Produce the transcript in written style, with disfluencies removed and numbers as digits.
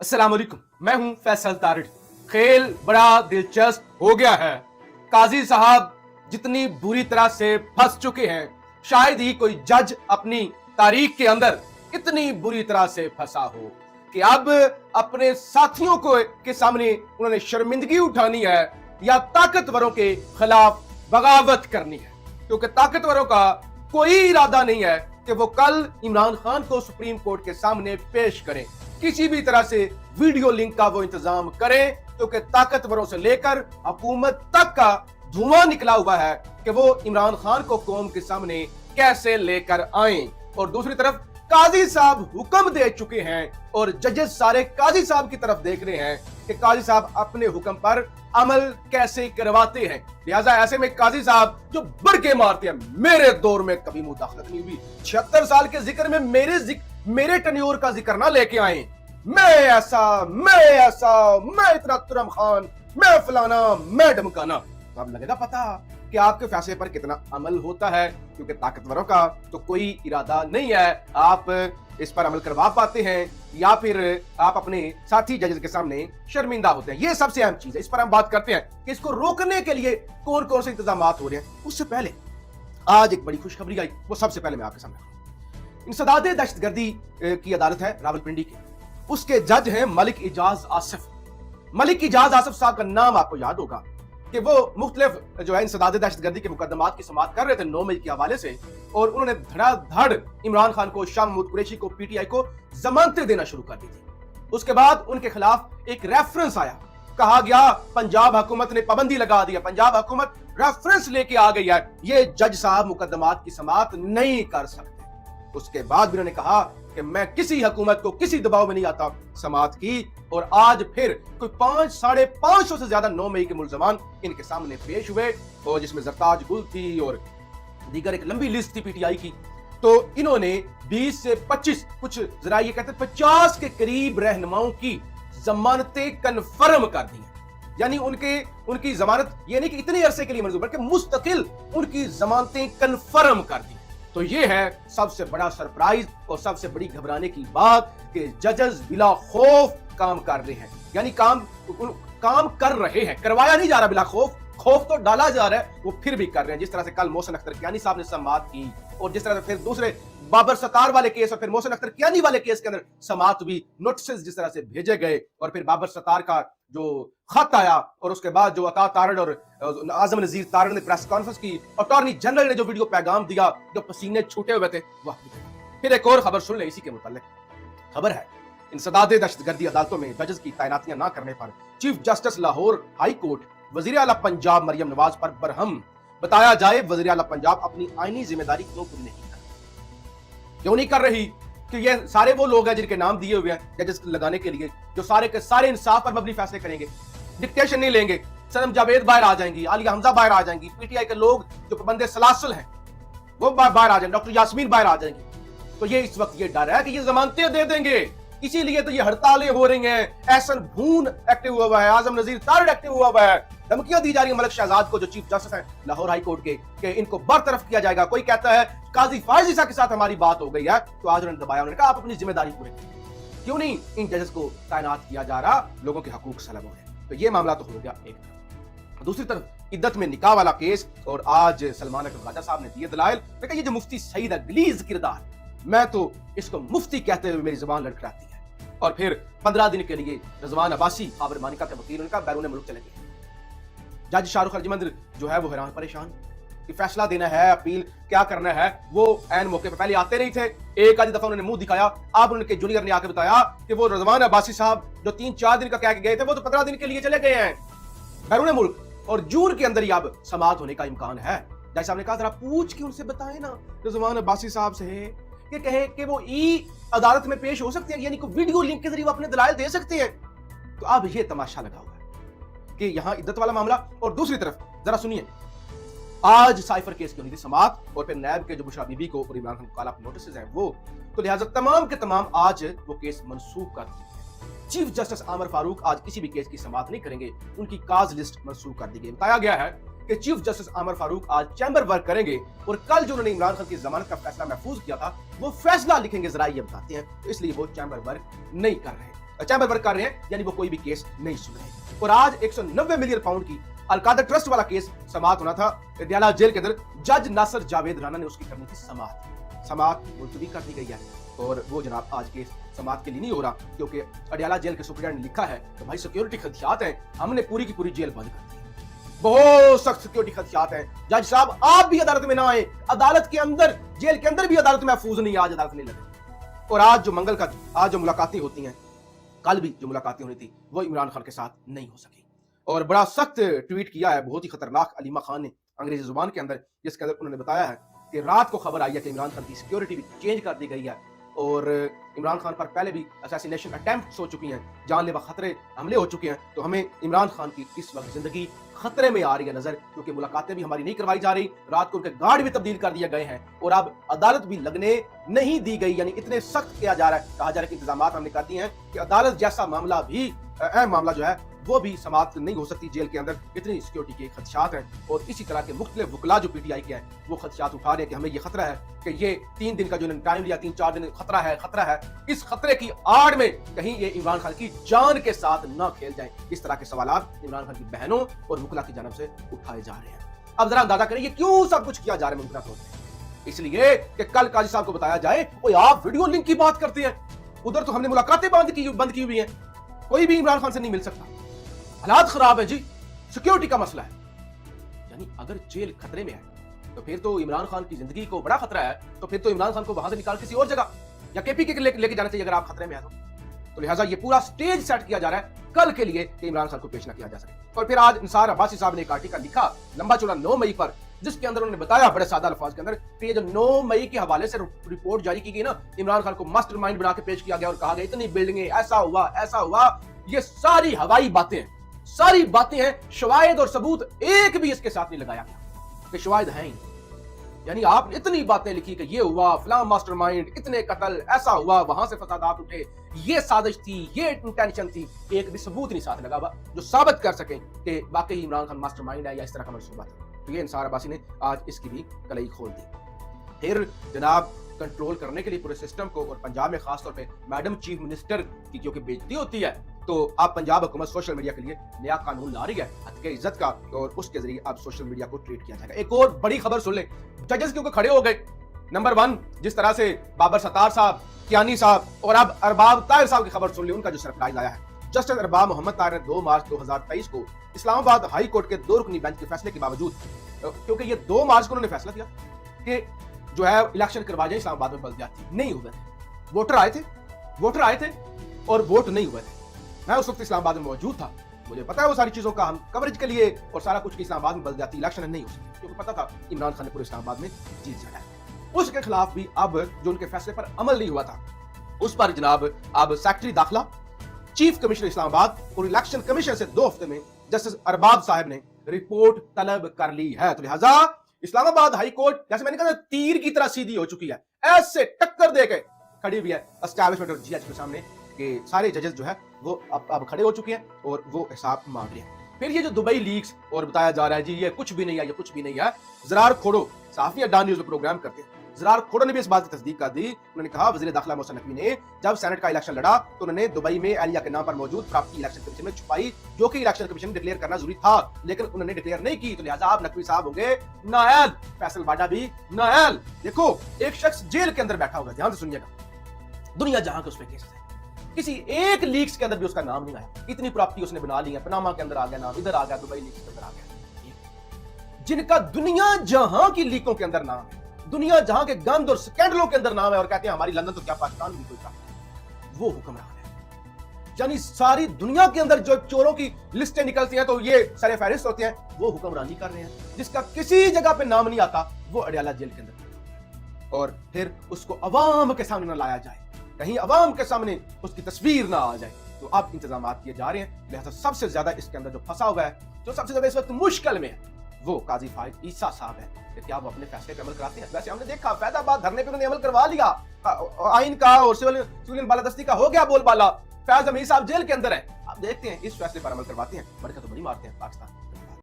अस्सलाम वालेकुम। मैं हूं फैसल तारिड़। खेल बड़ा दिलचस्प हो गया है। काजी साहब जितनी बुरी तरह से फंस चुके हैं, शायद ही कोई जज अपनी तारीख के अंदर इतनी बुरी तरह से फंसा हो कि अब अपने साथियों को के सामने उन्होंने शर्मिंदगी उठानी है या ताकतवरों के खिलाफ बगावत करनी है, क्योंकि ताकतवरों का कोई इरादा नहीं है कि वो कल इमरान खान को सुप्रीम कोर्ट के सामने पेश करें। किसी भी तरह से वीडियो लिंक का वो इंतजाम करें, क्योंकि ताकतवरों से लेकर हुकूमत तक का धुआं निकला हुआ है कि वो इमरान खान को कौम के सामने कैसे लेकर आए। और दूसरी तरफ काजी साहब हुक्म दे चुके हैं और जजेस सारे काजी साहब की तरफ देख रहे हैं कि काजी साहब अपने हुक्म पर अमल कैसे करवाते हैं। लिहाजा ऐसे में काजी साहब जो बढ़ के मारते हैं, मेरे दौर में कभी मुदाखलत नहीं हुई, 76 साल के जिक्र में मेरे टन्योर का जिक्र ना लेके आए। मैं इतना तुरम खान, मैं फलाना, मैं धमकाना। तो अब लगेगा पता कि आपके फैसले पर कितना अमल होता है, क्योंकि ताकतवरों का तो कोई इरादा नहीं है आप इस पर अमल करवा पाते हैं या फिर आप अपने साथी जजेस के सामने शर्मिंदा होते हैं। ये सबसे अहम चीज है, इस पर हम बात करते हैं कि इसको रोकने के लिए कौन कौन से इंतजाम हो रहे हैं। उससे पहले आज एक बड़ी खुशखबरी आई, वो सबसे पहले मैं आपके सामने। इंसदादे दहशतगर्दी की अदालत है रावलपिंडी की, उसके जज हैं मलिक इजाज आसिफ। मलिक इजाज आसिफ साहब का नाम आपको याद होगा कि वो मुख्तलिफ जो है इंसदादे दहशतगर्दी के मुकदमात की समाअत कर रहे थे 9 मई के हवाले से, और उन्होंने धड़ाधड़ इमरान खान को, शाह महमूद कुरैशी को, पीटीआई को जमानतें देना शुरू कर दी थी। उसके बाद उनके खिलाफ एक रेफरेंस आया, कहा गया पंजाब हुकूमत ने पाबंदी लगा दी है, पंजाब हुकूमत रेफरेंस लेके आ गई है, ये जज साहब मुकदमात की समाअत नहीं कर सकते। उसके बाद भी उन्होंने कहा कि मैं किसी हुकूमत को किसी दबाव में नहीं आता, समाअत की। और आज फिर कोई 500-550 से ज्यादा 9 मई के मुल्जमान इनके सामने पेश हुए, और जिसमें जरताज गुल थी और दीगर एक लंबी लिस्ट थी पीटीआई की। तो इन्होंने 20 से 25, कुछ जरा ये कहते 50 के करीब रहनुमाओं की जमानतें कन्फर्म कर दी, यानी उनकी जमानत ये नहीं कि इतने अरसे के लिए मंजूर, बल्कि मुस्तकिल उनकी जमानतें कन्फर्म कर दी। तो ये है सबसे बड़ा सरप्राइज और सबसे बड़ी घबराने की बात कि जजेस बिला खौफ काम कर रहे हैं, यानी काम कर रहे हैं, करवाया नहीं जा रहा बिला खौफ, खौफ तो डाला जा रहा है, वो फिर भी कर रहे हैं। जिस तरह से कल मोहसिन अख्तर कियानी साहब ने समाअत की, और जिस तरह से फिर दूसरे बाबर सत्तार वाले केस और फिर मोहसिन अख्तर कियानी वाले केस के अंदर समाअत भी, नोटिस जिस तरह से भेजे गए, और फिर बाबर सत्तार का जो खत आया, और उसके बाद जो अता तारड़ और आजम नजीर तारड़ ने प्रेस कॉन्फ्रेंस की, अटॉर्नी जनरल ने जो वीडियो पैगाम दिया, जो पसीने छूटे हुए थे, वह। फिर एक और खबर सुन ले इसी के मुताल्लिक। खबर है इंसदादे दहशतगर्दी अदालतों में जजेस की तैनातियां ना करने पर chief justice Lahore high court वजीर आला पंजाब मरियम नवाज पर बरहम। बताया जाए वजीर आला पंजाब अपनी आईनी जिम्मेदारी क्यों पूरी नहीं कर रही, क्यों नहीं कर रही? कि ये सारे वो लोग हैं जिनके नाम दिए हुए हैं जजेस लगाने के लिए, जो सारे के सारे इंसाफ पर मबनी फैसले करेंगे, डिक्टेशन नहीं लेंगे। सनम जावेद बाहर आ जाएंगी, आलिया हमजा बाहर आ जाएंगी, पीटीआई के लोग जो पाबंदे सलासल हैं वो बाहर आ जाएंगे, डॉक्टर यास्मीन बाहर आ जाएंगी। तो ये इस वक्त ये डर है कि ये जमानतें दे देंगे, इसीलिए तो ये हड़तालें हो रही हैं। एहसन भून एक्टिव हुआ है, आजम नजीर तारड़ एक्टिव हुआ है, धमकियां दी जा रही है मलिक शहजाद को जो चीफ जस्टिस हैं लाहौर हाई कोर्ट के, कि इनको बरतरफ किया जाएगा। कोई कहता है काजी फायज ईसा के साथ हमारी बात हो गई है, तो आज उन्होंने दबाया, उन्होंने कहा आप अपनी जिम्मेदारी पूरी करें, क्यों नहीं इन जजेस को तैनात किया जा रहा, लोगों के हकूक सलब हो रहे। तो ये मामला तो हो गया एक तरफ। दूसरी तरफ इद्दत में निकाह वाला केस, और आज सलमान अकबर राजा साहब ने दिए दलाइल। ये जो मुफ्ती सईद अगलीज किरदार, मैं तो इसको मुफ्ती कहते हुए मेरी जुबान लड़खड़ाती है। और फिर 15 दिन के लिए रजवान अब्बासी खाबर मानिका के वकील उनका बैरून मुल्क चले गए। जज शाहरुख अर्जमंद जो है वो हैरान परेशान कि फैसला देना है, अपील क्या करना है, वो ऐन मौके पर पहले आते नहीं थे, एक आधी दफा उन्होंने मुंह दिखाया। अब उनके जूनियर ने आके बताया कि वो रजवान अब्बासी साहब जो 3-4 दिन का कह के गए थे, वो तो 15 दिन के लिए चले गए हैं बैरून मुल्क, और जून के अंदर ही अब समाअत होने का इम्कान है। जज साहब ने कहा जरा पूछ के उनसे बताएं ना रजवान अब्बासी साहब से, कि कहे कि वो ई अदालत में पेश हो सकते हैं, यानी कि वीडियो लिंक के जरिए वो अपने दलाइल दे सकते हैं। तो अब ये तमाशा लगा हुआ है कि यहां इद्दत वाला मामला, और दूसरी तरफ जरा सुनिए, आज साइफर केस की होनी थी समाअत, और फिर नैब के जो बुशरा बीबी को और इमरान खान को काला नोटिस हैं वो, तो लिहाजा तमाम के तमाम आज वो केस मनसूख कर दी। चीफ जस्टिस आमर फारूक आज किसी भी केस की समाअत नहीं करेंगे, उनकी काज लिस्ट मनसूख कर दी गई। बताया गया है कि चीफ जस्टिस आमर फारूक आज चैम्बर वर्क करेंगे, और कल जो उन्होंने इमरान खान की जमानत का फैसला महफूज किया था वो फैसला लिखेंगे, जरा ये बताते हैं, तो इसलिए वो चैम्बर वर्क नहीं कर रहे। चैम्बर वर्क कर रहे हैं, यानी वो कोई भी केस नहीं सुन रहे। और आज 190 मिलियन पाउंड की अलकायदा ट्रस्ट वाला केस समाप्त होना था अडयाला जेल के अंदर। जज नासिर जावेद राना ने उसकी करनी थी समाप्त मुलतवी कर दी गई है। और वो जनाब आज केस समाप्त के लिए नहीं हो रहा, क्योंकि अडयाला जेल के सुप्रीडेंट ने लिखा है तो भाई सिक्योरिटी खदशात हैं, हमने पूरी की पूरी जेल बंद कर दी, बहुत सख्त सिक्योरिटी खदशात हैं। जज साहब आप भी अदालत में ना आए, अदालत के अंदर, जेल के अंदर भी अदालत महफूज नहीं, आज अदालत नहीं लगे। और आज जो मुलाकातें होती हैं, कल भी जो मुलाकातें होनी थी वो इमरान खान के साथ नहीं हो सकी। और बड़ा सख्त ट्वीट किया है, बहुत ही खतरनाक, अलीमा खान ने अंग्रेजी जुबान के अंदर, जिसके अंदर उन्होंने बताया है कि रात को खबर आई है कि इमरान खान की सिक्योरिटी भी चेंज कर दी गई है और इमरान खान पर पहले भी असैसिनेशन अटेम्प्ट्स हो चुकी हैं, जानलेवा खतरे हमले हो चुके हैं। तो हमें इमरान खान की इस वक्त जिंदगी खतरे में आ रही है नजर, क्योंकि मुलाकातें भी हमारी नहीं करवाई जा रही, रात को उनके गार्ड भी तब्दील कर दिए गए हैं और अब अदालत भी लगने नहीं दी गई, यानी इतने सख्त किया जा रहा है, कहा जा रहा है कि इंतजाम हमने कर दिए हैं कि अदालत जैसा मामला भी, अहम मामला जो है वो भी समाप्त नहीं हो सकती जेल के अंदर, इतनी सिक्योरिटी के खदशात हैं। और इसी तरह के मुख्तलिफ वकला जो पीटीआई के हैं वो खदशात उठा रहे हैं कि हमें ये खतरा है कि ये 3 दिन का जो टाइम लिया, 3-4 दिन खतरा है, इस खतरे की आड़ में कहीं ये इमरान खान की जान के साथ ना खेल जाए। इस तरह के सवालात इमरान खान की बहनों और वकला की जानब से उठाए जा रहे हैं। अब जरा अंदाजा करें ये क्यों सब कुछ किया जा रहा है मुमकिन तौर पर, इसलिए कि कल काजी साहब को बताया जाए वो आप वीडियो लिंक की बात करते हैं, उधर तो हमने मुलाकातें बंद की हुई हैं, कोई भी इमरान खान से नहीं मिल सकता, हालात खराब है जी, सिक्योरिटी का मसला है। यानी अगर जेल खतरे में है तो फिर तो इमरान खान की जिंदगी को बड़ा खतरा है, तो फिर तो इमरान खान को वहां से निकाल किसी और जगह या केपी के लेके जाना चाहिए अगर आप खतरे में है तो लिहाजा ये पूरा स्टेज सेट किया जा रहा है कल के लिए कि इमरान खान को पेश ना किया जा सके। और फिर आज निसार अब्बासी साहब ने एक आर्टिकल लिखा लंबा चौड़ा 9 मई पर, जिसके अंदर उन्होंने बताया बड़े सादा अल्फाज के अंदर कि ये जो 9 मई के हवाले से रिपोर्ट जारी की गई ना, इमरान खान को मास्टरमाइंड बना के पेश किया गया और कहा गया इतनी बिल्डिंगें, ऐसा हुआ, ये सारी हवाई बातें हैं, शवाहिद और सबूत एक भी इसके साथ नहीं लगाया गया कि शवाहिद हैं ही। यानी आपने इतनी बातें लिखी कि ये हुआ, फलां मास्टरमाइंड, इतने कत्ल, ऐसा हुआ, वहां से फसादात उठे, ये साजिश थी, ये इंटेंशन थी, एक भी सबूत नहीं साथ लगा हुआ जो साबित कर सके कि वाकई इमरान खान मास्टरमाइंड है या इस तरह का मंसूबा था। तो ये निसार अब्बासी ने आज इसकी भी कलई खोल दी। फिर जनाब कंट्रोल करने के लिए पूरे सिस्टम को, और पंजाब में खासतौर पे मैडम चीफ मिनिस्टर की क्योंकि बेइज्जती होती है, तो अब पंजाब हुकूमत सोशल मीडिया के लिए नया कानून ला रही है हद इज्जत का, और उसके जरिए अब सोशल मीडिया को ट्रीट किया जाएगा। एक और बड़ी खबर सुन ले, जजेस क्योंकि खड़े हो गए। नंबर 1, जिस तरह से बाबर सत्तार साहब, कियानी साहब और अब अरबाब ताहिर साहब की खबर सुन ली, उनका जो सरप्राइज आया है। जस्टिस अरबाब मोहम्मद ताहिर ने 2 मार्च 2023 को इस्लामाबाद हाई कोर्ट के 2 रुकनी बेंच के फैसले के बावजूद, क्योंकि ये 2 मार्च को उन्होंने फैसला किया कि जो है इलेक्शन करवा जाए इस्लामाबाद में बल्दियाती, नहीं हुए थे, वोटर आए थे और वोट नहीं हुए थे। मैं उस वक्त इस्लामाबाद में मौजूद था, मुझे पता है वो सारी चीजों का हम कवरेज के लिए और सारा कुछ इस्लामाबाद में बल्दियाती इलेक्शन नहीं हो सकती, क्योंकि पता था इमरान खान ने पूरे इस्लामाबाद में जीत जाना है। उसके खिलाफ भी अब जो उनके फैसले पर अमल नहीं हुआ था, उस पर जनाब अब सेक्रेटरी दाखिला, चीफ कमिश्नर इस्लामाबाद और इलेक्शन कमीशन से 2 हफ्ते में जस्टिस अरबाब साहब ने रिपोर्ट तलब कर ली है। तो लिहाजा इस्लामाबाद हाई कोर्ट, जैसे मैंने कहा, तीर की तरह सीधी हो चुकी है, ऐसे टक्कर दे के खड़ी हुई है एस्टैब्लिशमेंट और जीएच के सामने कि सारे जजेस जो है वो अब खड़े हो चुके हैं और वो हिसाब मांग रहे हैं। फिर ये जो दुबई लीक्स और बताया जा रहा है जी ये कुछ भी नहीं है, ज़रार खोड़ो साफी अड्डान न्यूज़ में प्रोग्राम करते हैं, ज़रार खोड़ो ने भी इस बात की तस्दीक कर दी। उन्होंने कहा वज़ीर दाखिला मोहसिन नकवी ने जब सेनेट का इलेक्शन लड़ा तो उन्होंने दुबई में एलिया के नाम पर मौजूद प्रॉपर्टी इलेक्शन कमीशन में छुपाई, जो कि इलेक्शन कमीशन डिक्लेयर करना जरूरी था, लेकिन उन्होंने डिक्लेयर नहीं की। तो लिहाजा आप नकवी साहब होंगे नाअहल, फैसल बाडा भी नाअहल। देखो एक शख्स जेल के अंदर बैठा होगा, ध्यान से सुनिएगा, दुनिया जहां के उस पे केसेस है, किसी एक लीक्स के अंदर भी उसका नाम नहीं आया, इतनी प्रॉपर्टी उसने बना ली है, पनामा के अंदर आ गया नाम, इधर आ गया, दुबई लीक्स के अंदर आ गया, जिनका दुनिया जहां की लीकों के अंदर नाम है, दुनिया जहां के गंद और स्कैंडलों के अंदर नाम है, और कहते हैं हमारी लंदन तो क्या पाकिस्तान भी कोई काम, वो हुक्मरान है। यानी सारी दुनिया के अंदर जो चोरों की लिस्टें निकलती हैं तो ये सरे फहरिस्त होते हैं, वो हुक्मरानी कर रहे हैं। जिसका किसी जगह पे नाम नहीं आता वो अडयाला जेल के अंदर, और फिर उसको अवाम के सामने न लाया जाए, कहीं अवाम के सामने उसकी तस्वीर ना आ जाए। तो अब इंतजाम किए जा रहे हैं। लिहाजा सबसे ज्यादा इसके अंदर जो फंसा हुआ है, जो सबसे ज्यादा इस वक्त मुश्किल में है, वो काजी फाइज ईसा साहब है कि क्या वो अपने फैसले पे अमल कराते हैं। वैसे हमने देखा फैजाबाद धरने पे उन्होंने अमल करवा लिया, आइन का और सिविल बालादस्ती का हो गया बोलबाला, फैज अमीर साहब जेल के अंदर है। अब देखते हैं इस फैसले पर अमल करवाते हैं, बड़का तो बड़ी मारते हैं पाकिस्तान।